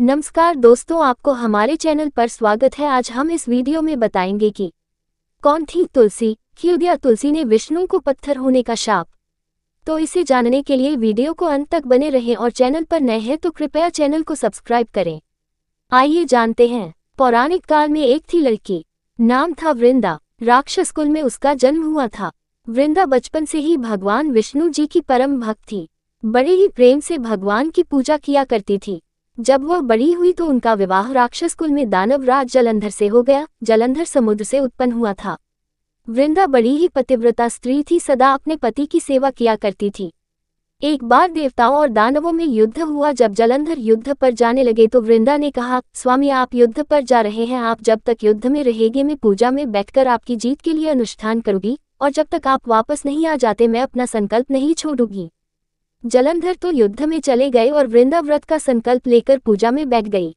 नमस्कार दोस्तों, आपको हमारे चैनल पर स्वागत है। आज हम इस वीडियो में बताएंगे कि कौन थी तुलसी, क्यों दिया तुलसी ने विष्णु को पत्थर होने का शाप। तो इसे जानने के लिए वीडियो को अंत तक बने रहें और चैनल पर नए हैं तो कृपया चैनल को सब्सक्राइब करें। आइए जानते हैं। पौराणिक काल में एक थी लड़की, नाम था वृंदा। राक्षस कुल में उसका जन्म हुआ था। वृंदा बचपन से ही भगवान विष्णु जी की परम भक्त थी। बड़े ही प्रेम से भगवान की पूजा किया करती थी। जब वह बड़ी हुई तो उनका विवाह राक्षस कुल में दानव राज जलंधर से हो गया। जलंधर समुद्र से उत्पन्न हुआ था। वृंदा बड़ी ही पतिव्रता स्त्री थी, सदा अपने पति की सेवा किया करती थी। एक बार देवताओं और दानवों में युद्ध हुआ। जब जलंधर युद्ध पर जाने लगे तो वृंदा ने कहा, स्वामी आप युद्ध पर जा रहे हैं, आप जब तक युद्ध में रहेंगे मैं पूजा में बैठकर आपकी जीत के लिए अनुष्ठान करूंगी, और जब तक आप वापस नहीं आ जाते मैं अपना संकल्प नहीं छोड़ूंगी। जलंधर तो युद्ध में चले गए और वृंदा व्रत का संकल्प लेकर पूजा में बैठ गई।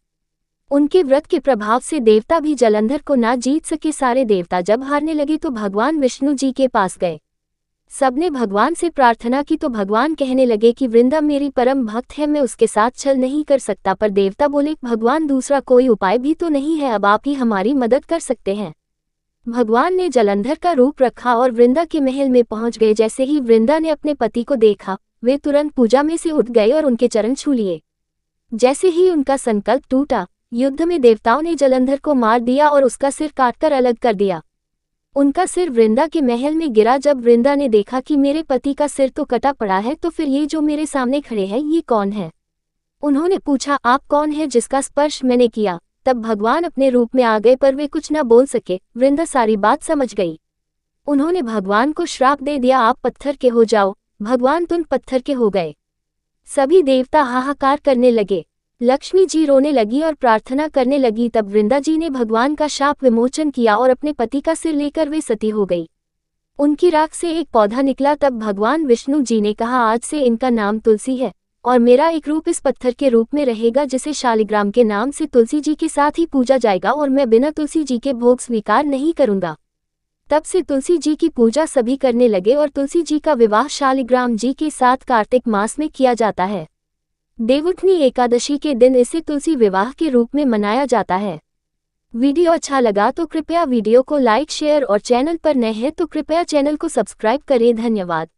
उनके व्रत के प्रभाव से देवता भी जलंधर को ना जीत सके। सारे देवता जब हारने लगे तो भगवान विष्णु जी के पास गए। सबने भगवान से प्रार्थना की तो भगवान कहने लगे कि वृंदा मेरी परम भक्त है, मैं उसके साथ छल नहीं कर सकता। पर देवता बोले, भगवान दूसरा कोई उपाय भी तो नहीं है, अब आप ही हमारी मदद कर सकते हैं। भगवान ने जलंधर का रूप रखा और वृंदा के महल में पहुंच गए। जैसे ही वृंदा ने अपने पति को देखा वे तुरंत पूजा में से उठ गए और उनके चरण छू लिए। जैसे ही उनका संकल्प टूटा, युद्ध में देवताओं ने जलंधर को मार दिया और उसका सिर काटकर अलग कर दिया। उनका सिर वृंदा के महल में गिरा। जब वृंदा ने देखा कि मेरे पति का सिर तो कटा पड़ा है, तो फिर ये जो मेरे सामने खड़े हैं ये कौन है? उन्होंने पूछा, आप कौन है जिसका स्पर्श मैंने किया? तब भगवान अपने रूप में आ गए, पर वे कुछ न बोल सके। वृंदा सारी बात समझ गई। उन्होंने भगवान को श्राप दे दिया, आप पत्थर के हो जाओ। भगवान तुरंत पत्थर के हो गए। सभी देवता हाहाकार करने लगे। लक्ष्मी जी रोने लगी और प्रार्थना करने लगी। तब वृंदा जी ने भगवान का शाप विमोचन किया और अपने पति का सिर लेकर वे सती हो गई। उनकी राख से एक पौधा निकला। तब भगवान विष्णु जी ने कहा, आज से इनका नाम तुलसी है और मेरा एक रूप इस पत्थर के रूप में रहेगा, जिसे शालिग्राम के नाम से तुलसी जी के साथ ही पूजा जाएगा, और मैं बिना तुलसी जी के भोग स्वीकार नहीं करूंगा। तब से तुलसी जी की पूजा सभी करने लगे और तुलसी जी का विवाह शालिग्राम जी के साथ कार्तिक मास में किया जाता है। देवउठनी एकादशी के दिन इसे तुलसी विवाह के रूप में मनाया जाता है। वीडियो अच्छा लगा तो कृपया वीडियो को लाइक, शेयर और चैनल पर नए हैं तो कृपया चैनल को सब्सक्राइब करें। धन्यवाद।